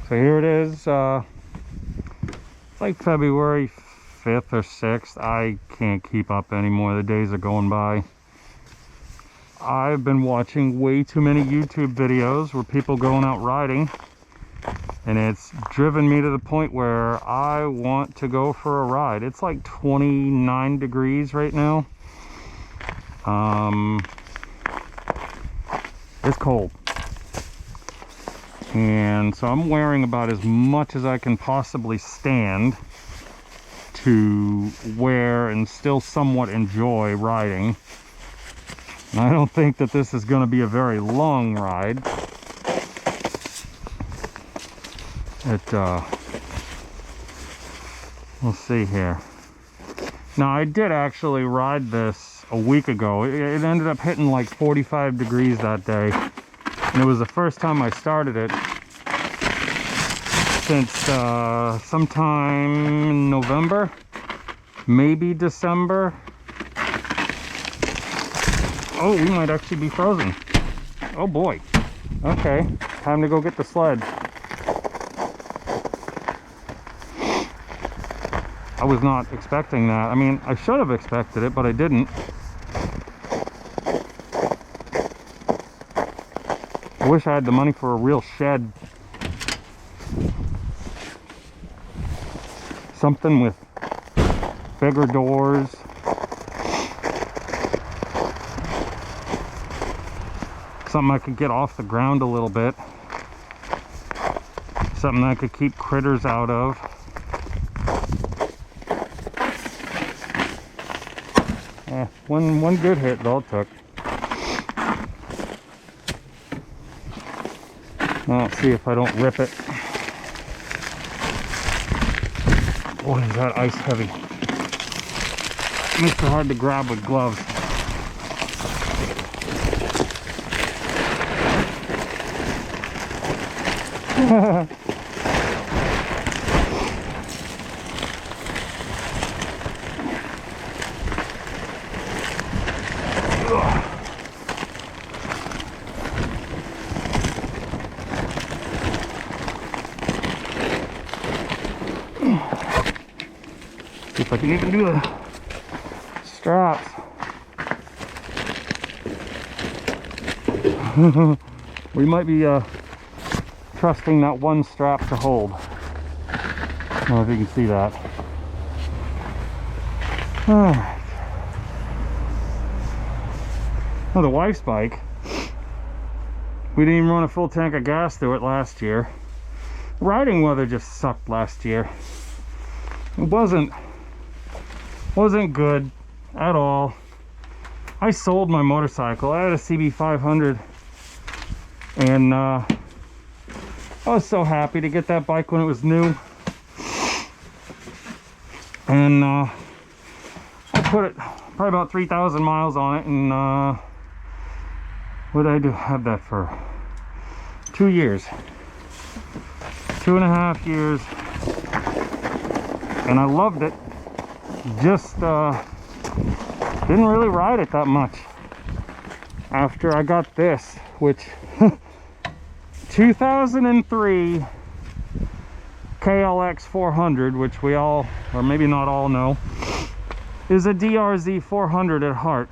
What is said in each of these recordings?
So here it is. It's like February 5th or 6th. I can't keep up anymore. The days are going by. I've been watching way too many YouTube videos where people going out riding, and it's driven me to the point where I want to go for a ride. It's like 29 degrees right now. It's cold. And so I'm wearing about as much as I can possibly stand to wear and still somewhat enjoy riding. And I don't think that this is going to be a very long ride. We'll see here. Now I did actually ride this a week ago. It ended up hitting like 45 degrees that day. And it was the first time I started it since sometime in November, maybe December. Oh, we might actually be frozen. Oh boy. Okay, time to go get the sled. I was not expecting that. I mean, I should have expected it, but I didn't. I wish I had the money for a real shed. Something with bigger doors. Something I could get off the ground a little bit. Something I could keep critters out of. Yeah, one good hit is all it took. Now let's see if I don't rip it. Boy, is that ice heavy. Makes it hard to grab with gloves. See if I can even do the straps. We might be trusting that one strap to hold. I don't know if you can see that. Alright. Oh, the wife's bike. We didn't even run a full tank of gas through it last year. Riding weather just sucked last year. It wasn't good at all. I sold my motorcycle. I had a CB500, and I was so happy to get that bike when it was new. And I put it probably about 3,000 miles on it, and what did I do? Have that for 2 years, 2.5 years, and I loved it. Just didn't really ride it that much after I got this, which 2003 KLX 400, which we all, or maybe not all, know is a drz400 at heart.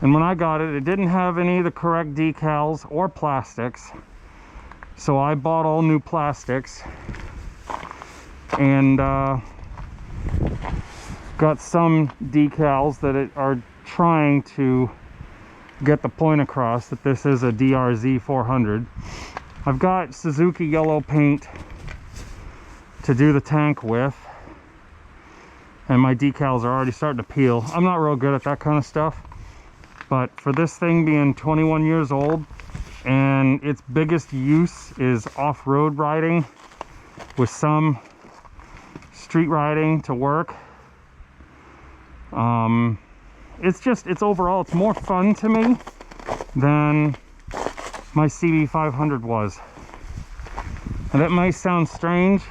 And when I got it, it didn't have any of the correct decals or plastics, so I bought all new plastics and got some decals that are trying to get the point across that this is a drz400. I've got Suzuki yellow paint to do the tank with, and my decals are already starting to peel. I'm not real good at that kind of stuff, but for this thing being 21 years old and its biggest use is off-road riding with some street riding to work, it's overall, it's more fun to me than my CB500 was. And that might sound strange,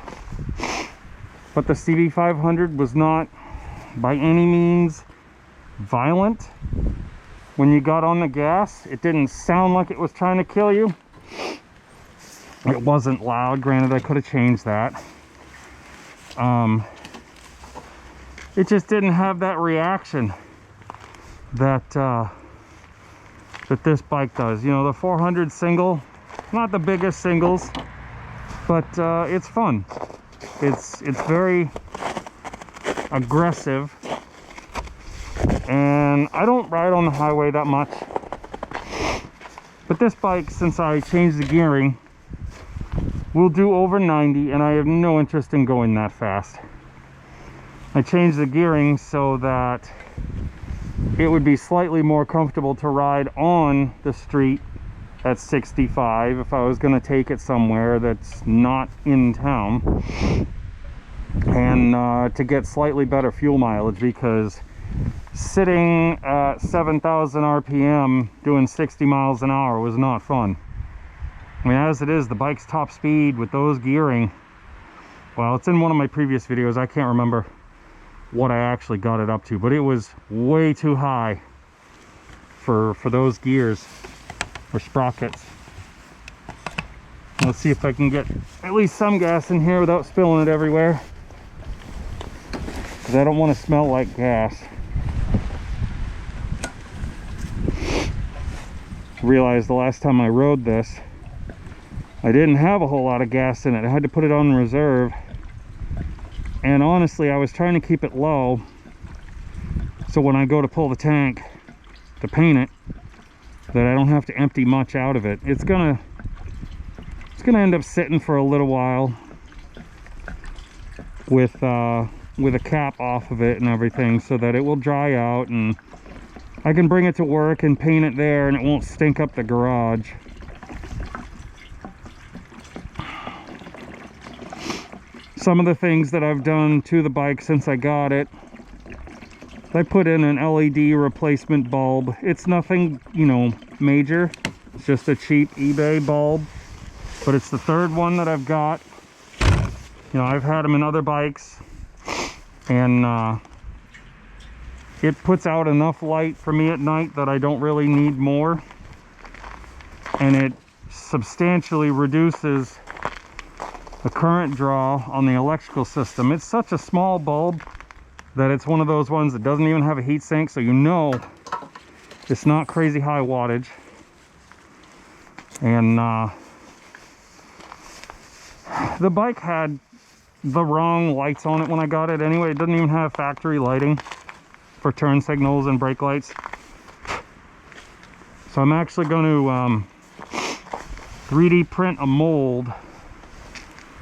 but the CB500 was not by any means violent. When you got on the gas, it didn't sound like it was trying to kill you. It wasn't loud. Granted, I could have changed that. It just didn't have that reaction that that this bike does. You know, the 400 single, not the biggest singles, but it's fun. It's very aggressive, and I don't ride on the highway that much. But this bike, since I changed the gearing, will do over 90, and I have no interest in going that fast. I changed the gearing so that it would be slightly more comfortable to ride on the street at 65 if I was going to take it somewhere that's not in town, and to get slightly better fuel mileage, because sitting at 7,000 RPM doing 60 miles an hour was not fun. I mean, as it is, the bike's top speed with those gearing, well, it's in one of my previous videos. I can't remember what I actually got it up to, but it was way too high for those gears or sprockets. Let's see if I can get at least some gas in here without spilling it everywhere, because I don't want to smell like gas. Realized the last time I rode this, I didn't have a whole lot of gas in it. I had to put it on reserve, and honestly, I was trying to keep it low so when I go to pull the tank to paint it, that I don't have to empty much out of it. It's gonna end up sitting for a little while with a cap off of it and everything, so that it will dry out and I can bring it to work and paint it there, and it won't stink up the garage. Some of the things that I've done to the bike since I got it, I put in an LED replacement bulb. It's nothing, you know, major. It's just a cheap eBay bulb, but it's the third one that I've got. You know, I've had them in other bikes, and it puts out enough light for me at night that I don't really need more, and it substantially reduces the current draw on the electrical system. It's such a small bulb that it's one of those ones that doesn't even have a heat sink, so you know it's not crazy high wattage. And the bike had the wrong lights on it when I got it anyway. It doesn't even have factory lighting for turn signals and brake lights. So I'm actually going to 3D print a mold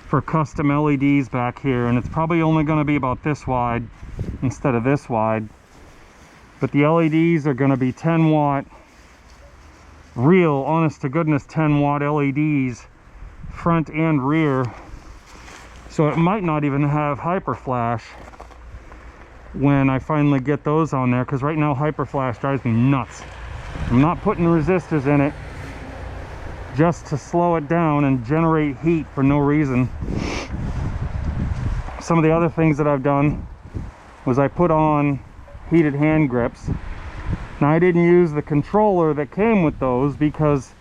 for custom LEDs back here, and it's probably only going to be about this wide instead of this wide, but the LEDs are going to be 10 watt, real honest to goodness 10 watt LEDs, front and rear, so it might not even have hyper flash when I finally get those on there, because right now hyper flash drives me nuts. I'm not putting resistors in it just to slow it down and generate heat for no reason. Some of the other things that I've done was I put on heated hand grips. Now, I didn't use the controller that came with those because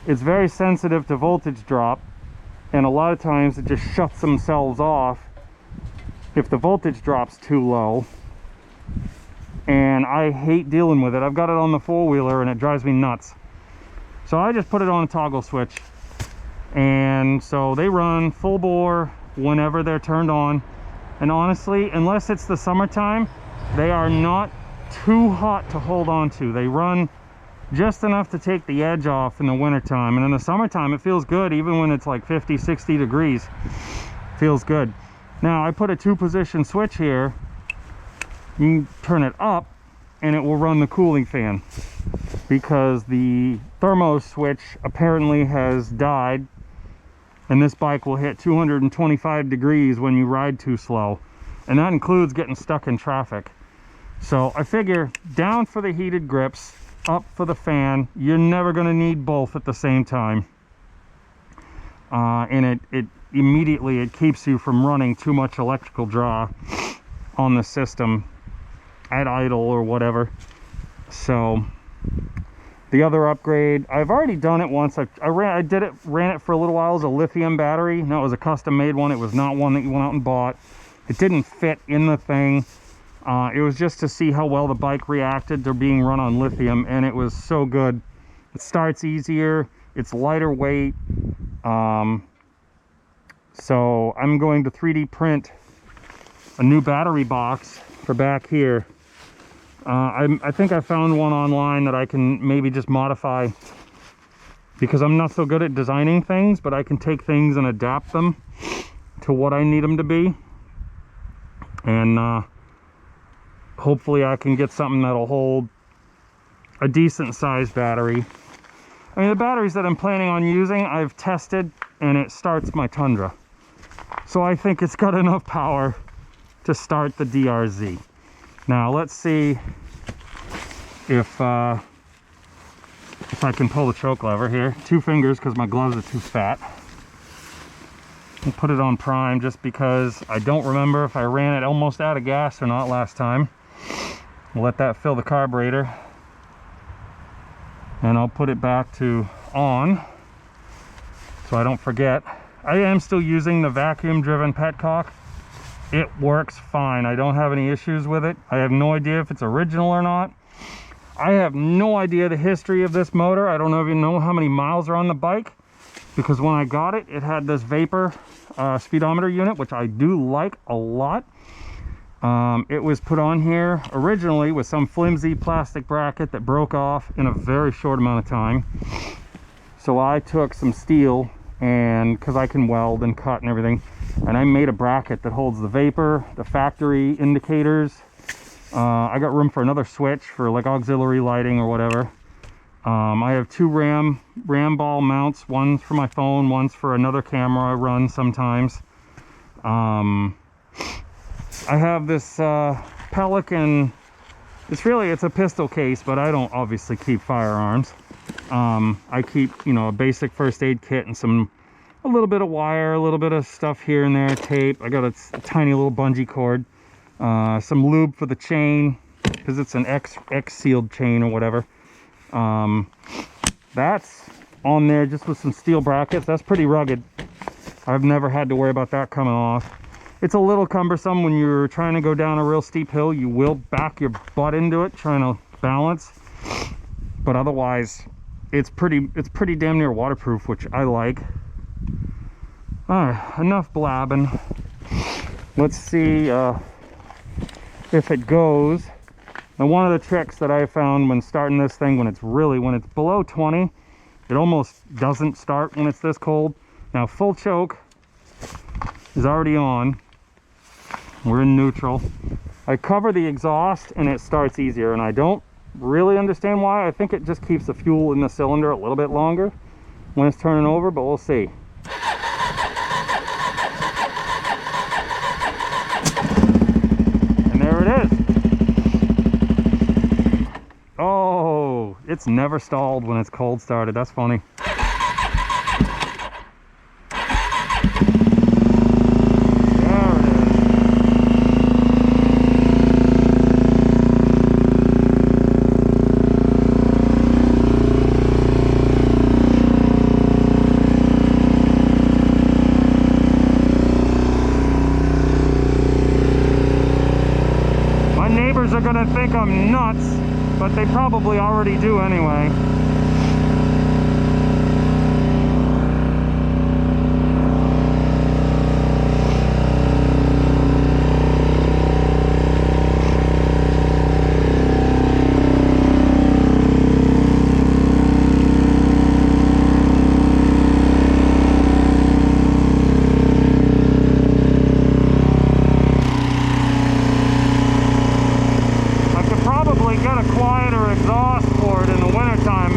it's very sensitive to voltage drop, and a lot of times it just shuts themselves off if the voltage drops too low, and I hate dealing with it. I've got it on the four-wheeler and it drives me nuts. So I just put it on a toggle switch, and so they run full bore whenever they're turned on. And honestly, unless it's the summertime, they are not too hot to hold on to. They run just enough to take the edge off in the wintertime, and in the summertime it feels good. Even when it's like 50-60 degrees, feels good. Now, I put a 2-position switch here. You can turn it up and it will run the cooling fan, because the thermo switch apparently has died, and this bike will hit 225 degrees when you ride too slow, and that includes getting stuck in traffic. So I figure down for the heated grips, up for the fan. You're never going to need both at the same time, and it immediately keeps you from running too much electrical draw on the system at idle or whatever. So The other upgrade, I've already done it once. I ran it for a little while as a lithium battery. No, it was a custom made one. It was not one that you went out and bought. It didn't fit in the thing. It was just to see how well the bike reacted to being run on lithium, and it was so good. It starts easier, it's lighter weight. So I'm going to 3D print a new battery box for back here. I think I found one online that I can maybe just modify, because I'm not so good at designing things, but I can take things and adapt them to what I need them to be. And hopefully I can get something that'll hold a decent sized battery. I mean, the batteries that I'm planning on using, I've tested, and it starts my Tundra. So I think it's got enough power to start the DRZ. Now let's see if I can pull the choke lever here. 2 fingers, because my gloves are too fat. I'll put it on prime just because I don't remember if I ran it almost out of gas or not last time. We'll let that fill the carburetor. And I'll put it back to on so I don't forget. I am still using the vacuum driven petcock. It works fine. I don't have any issues with it. I have no idea if it's original or not. I have no idea the history of this motor. I don't even know how many miles are on the bike, because when I got it, it had this vapor speedometer unit, which I do like a lot. It was put on here originally with some flimsy plastic bracket that broke off in a very short amount of time. So I took some steel, and because I can weld and cut and everything, and I made a bracket that holds the vapor, the factory indicators. I got room for another switch for like auxiliary lighting or whatever. I have 2 ram ball mounts, one's for my phone, one's for another camera I run sometimes. I have this Pelican. It's a pistol case, but I don't obviously keep firearms. I keep, a basic first aid kit and a little bit of wire, a little bit of stuff here and there, tape. I got a tiny little bungee cord, some lube for the chain, because it's an X sealed chain or whatever. That's on there just with some steel brackets. That's pretty rugged. I've never had to worry about that coming off. It's a little cumbersome when you're trying to go down a real steep hill. You will back your butt into it trying to balance, but otherwise it's pretty damn near waterproof, which I like. All right, enough blabbing. Let's see if it goes. Now, one of the tricks that I found when starting this thing, when it's below 20, it almost doesn't start when it's this cold. Now, full choke is already on. We're in neutral. I cover the exhaust and it starts easier, and I don't really understand why. I think it just keeps the fuel in the cylinder a little bit longer when it's turning over, but we'll see. And there it is. Oh, it's never stalled when it's cold started. That's funny. Are gonna think I'm nuts, but they probably already do anyway. Get a quieter exhaust for it in the wintertime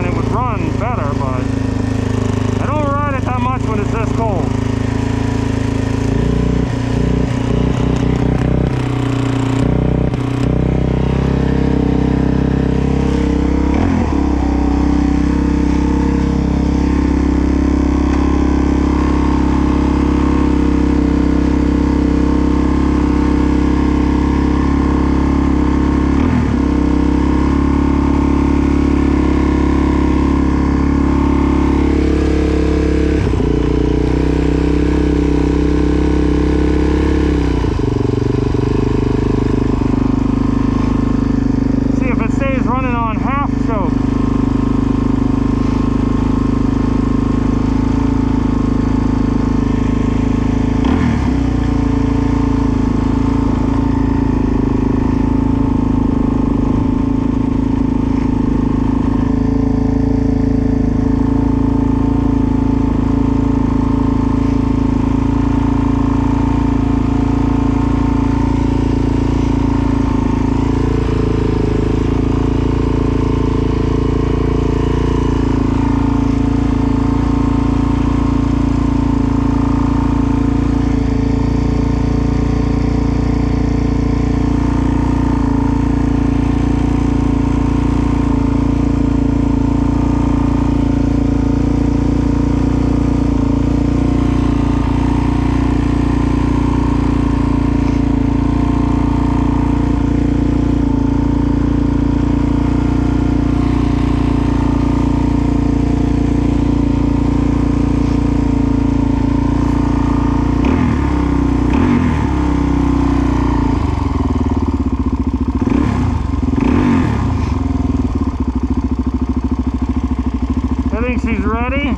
I think she's ready.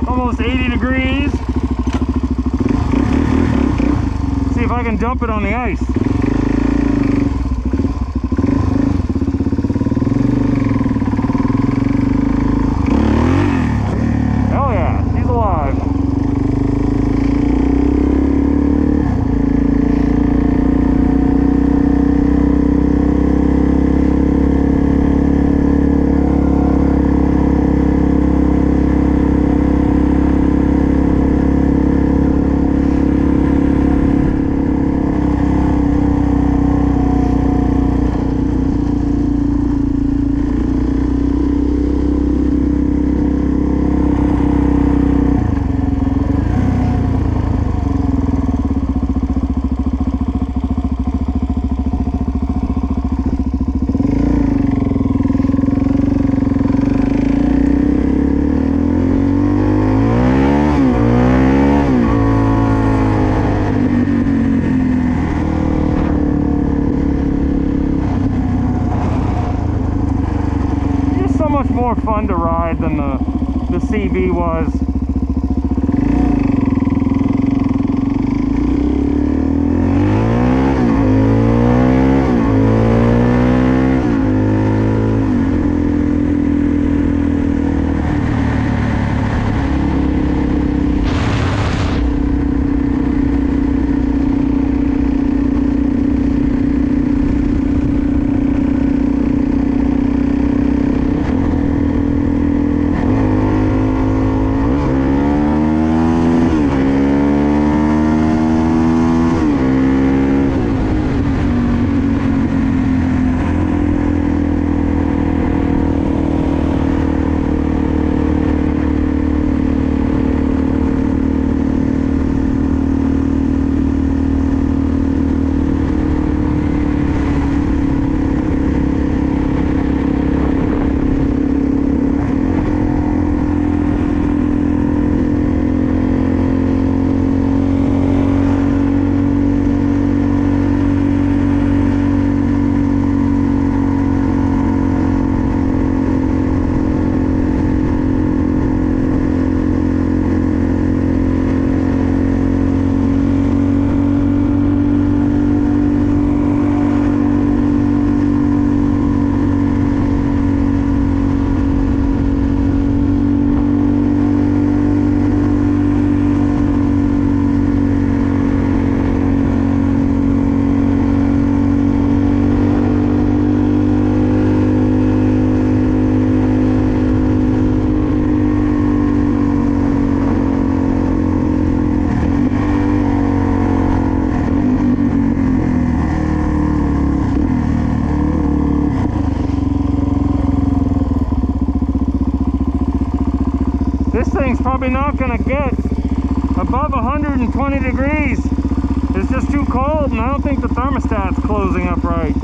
Almost 80 degrees. See if I can dump it on the ice. Hell yeah, she's alive. Much more fun to ride than the CB was. This thing's probably not going to get above 120 degrees. It's just too cold, and I don't think the thermostat's closing up right.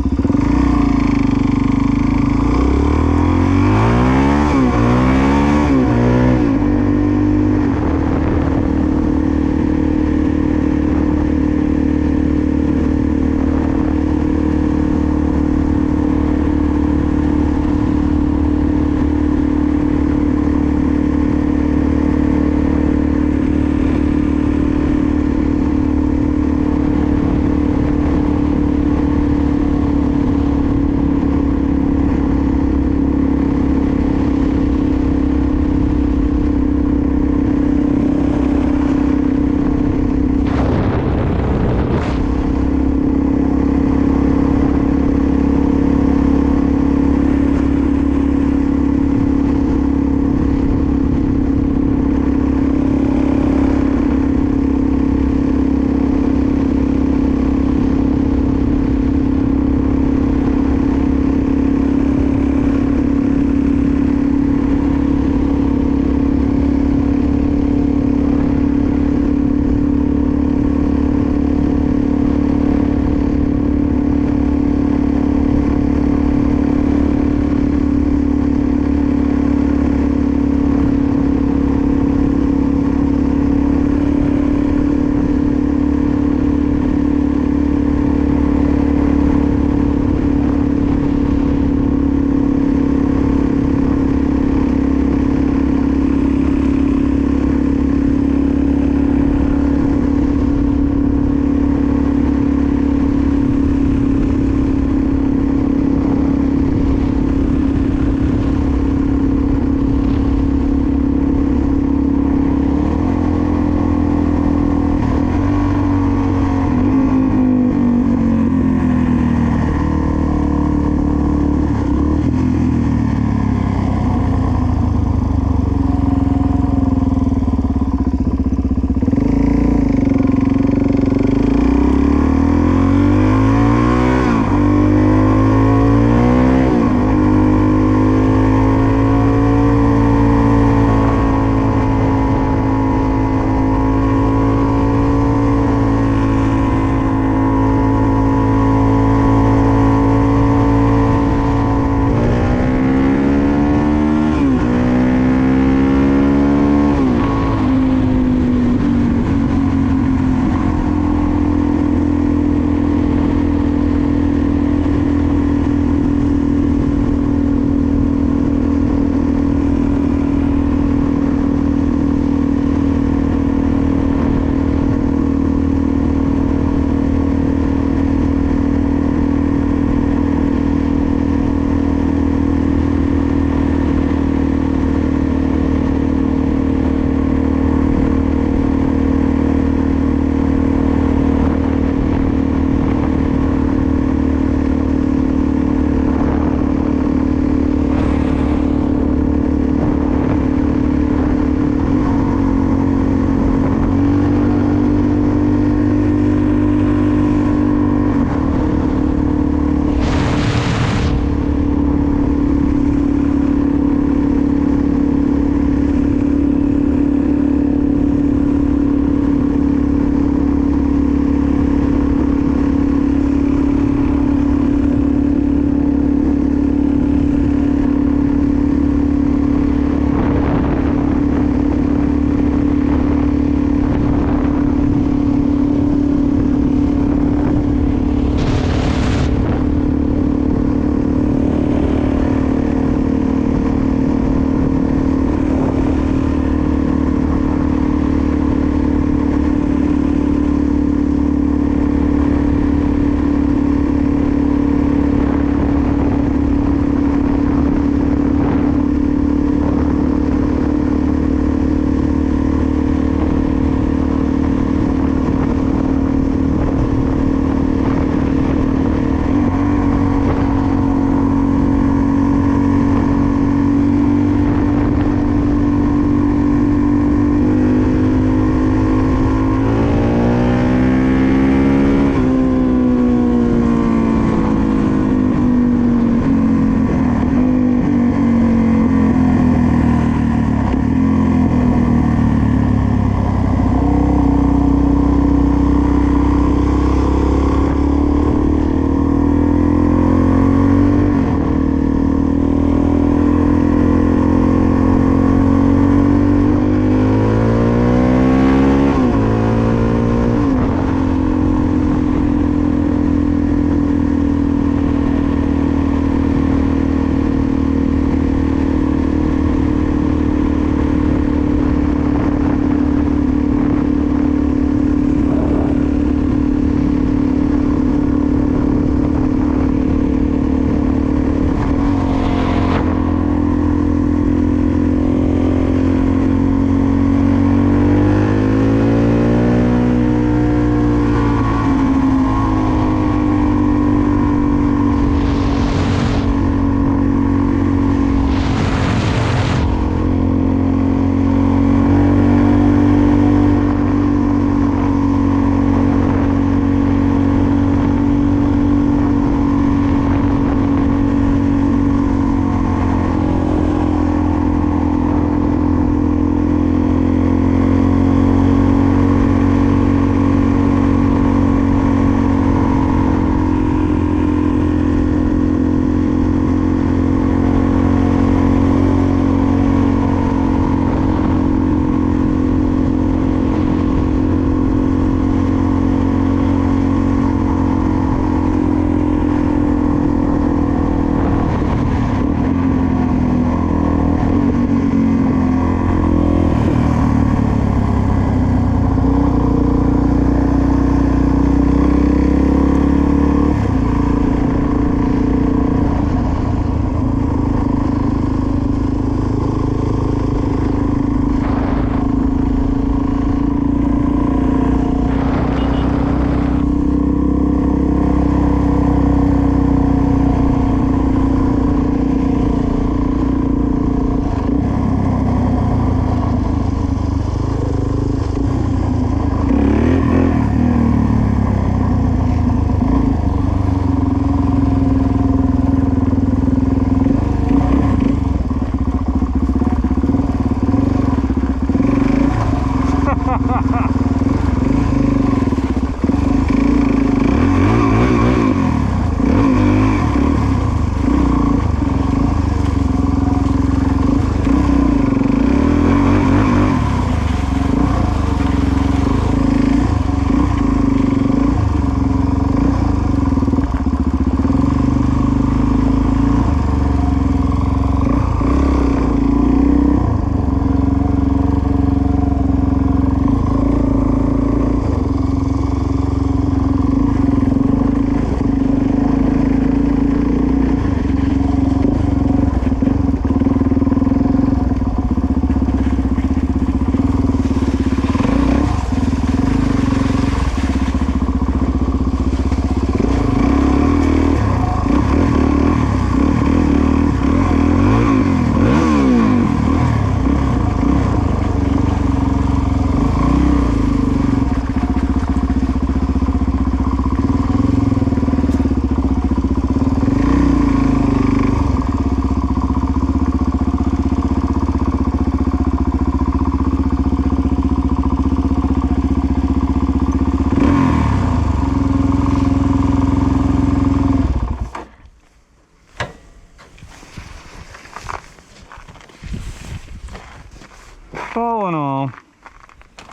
all in all,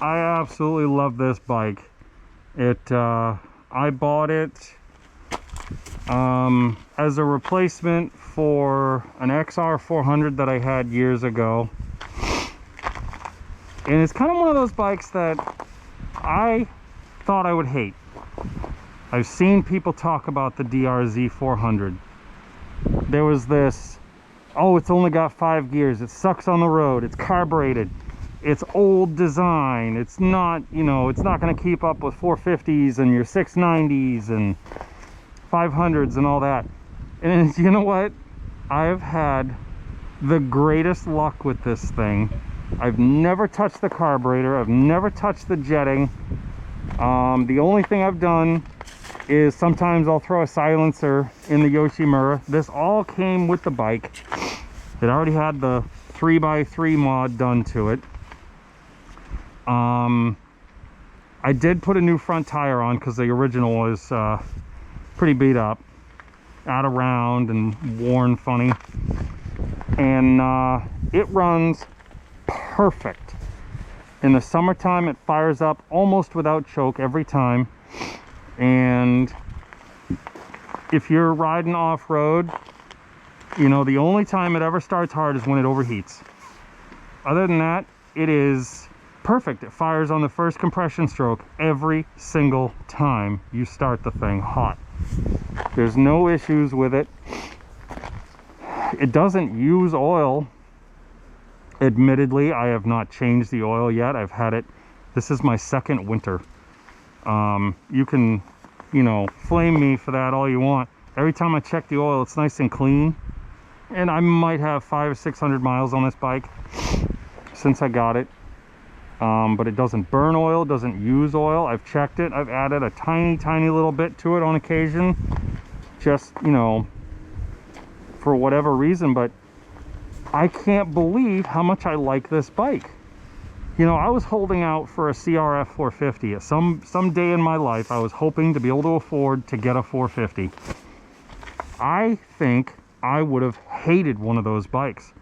I absolutely love this bike. I bought it as a replacement for an XR400 that I had years ago. And it's kind of one of those bikes that I thought I would hate. I've seen people talk about the drz400. There was this, oh, it's only got 5 gears, it sucks on the road, it's carbureted, it's old design, it's not, you know, it's not going to keep up with 450s and your 690s and 500s and all that. And you know what? I've had the greatest luck with this thing. I've never touched the carburetor, I've never touched the jetting. The only thing I've done is sometimes I'll throw a silencer in the Yoshimura. This all came with the bike. It already had the 3x3 mod done to it. I did put a new front tire on because the original was pretty beat up, out of round and worn funny. And it runs perfect. In the summertime, it fires up almost without choke every time. And if you're riding off-road, you know, the only time it ever starts hard is when it overheats. Other than that, it is perfect. It fires on the first compression stroke every single time you start the thing hot. There's no issues with it. It doesn't use oil. Admittedly, I have not changed the oil yet. I've had it, this is my second winter. You can, you know, flame me for that all you want. Every time I check the oil, it's nice and clean. And I might have 500 or 600 miles on this bike since I got it. But it doesn't burn oil, doesn't use oil. I've checked it. I've added a tiny little bit to it on occasion. Just, you know, for whatever reason. But I can't believe how much I like this bike. You know, I was holding out for a CRF 450. At some day in my life, I was hoping to be able to afford to get a 450. I think I would have hated one of those bikes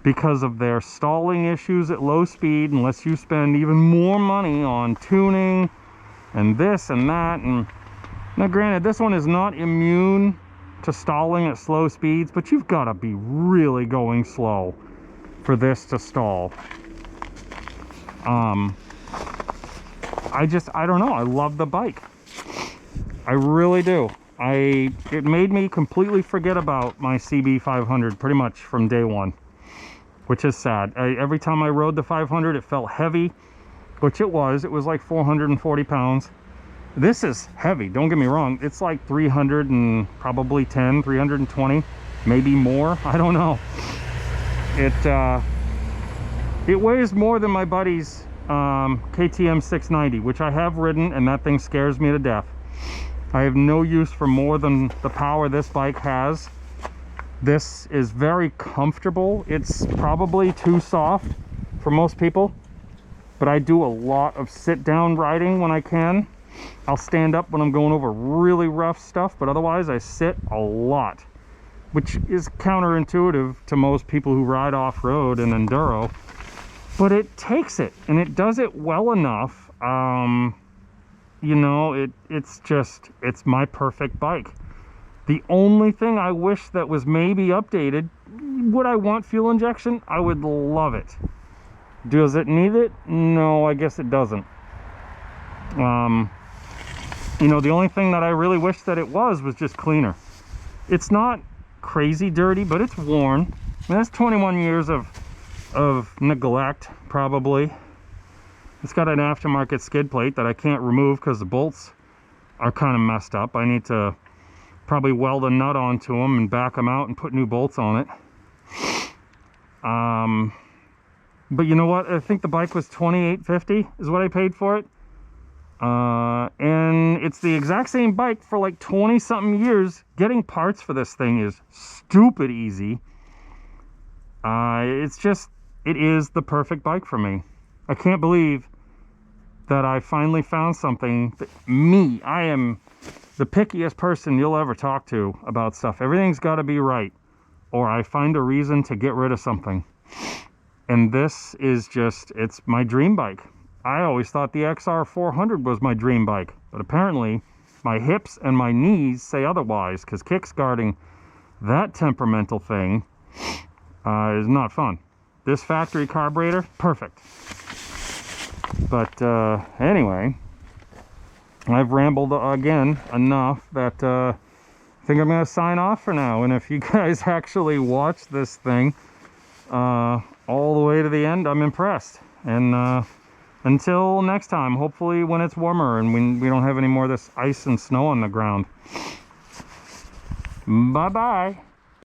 because of their stalling issues at low speed, unless you spend even more money on tuning and this and that. And now granted, this one is not immune to stalling at slow speeds, but you've got to be really going slow for this to stall. I don't know, I love the bike. I really do. It made me completely forget about my CB 500 pretty much from day one, which is sad. Every time I rode the 500, it felt heavy, which it was like 440 pounds. This is heavy, don't get me wrong. It's like 300 and probably 320, maybe more, I don't know. It weighs more than my buddy's KTM 690, which I have ridden, and that thing scares me to death. I have no use for more than the power this bike has. This is very comfortable. It's probably too soft for most people, but I do a lot of sit-down riding when I can. I'll stand up when I'm going over really rough stuff, but otherwise I sit a lot, which is counterintuitive to most people who ride off-road and enduro. But it takes it, and it does it well enough. You know, it's my perfect bike. The only thing I wish that was maybe updated, would I want fuel injection? I would love it. Does it need it? No, I guess it doesn't. You know, the only thing that I really wish that it was just cleaner. It's not crazy dirty, but it's worn. I mean, that's 21 years of neglect, probably. It's got an aftermarket skid plate that I can't remove because the bolts are kind of messed up. I need to probably weld a nut onto them and back them out and put new bolts on it. But you know what? I think the bike was $28.50 is what I paid for it. And it's the exact same bike for like 20 something years. Getting parts for this thing is stupid easy. It is the perfect bike for me. I can't believe that I finally found something that I am the pickiest person you'll ever talk to about stuff. Everything's got to be right, or I find a reason to get rid of something. And this is just, it's my dream bike. I always thought the drz400 was my dream bike, but apparently my hips and my knees say otherwise, because kickstarting that temperamental thing is not fun. This factory carburetor, perfect. But anyway, I've rambled again enough that I think I'm going to sign off for now. And if you guys actually watch this thing all the way to the end, I'm impressed. And until next time, hopefully when it's warmer and we don't have any more of this ice and snow on the ground. Bye-bye.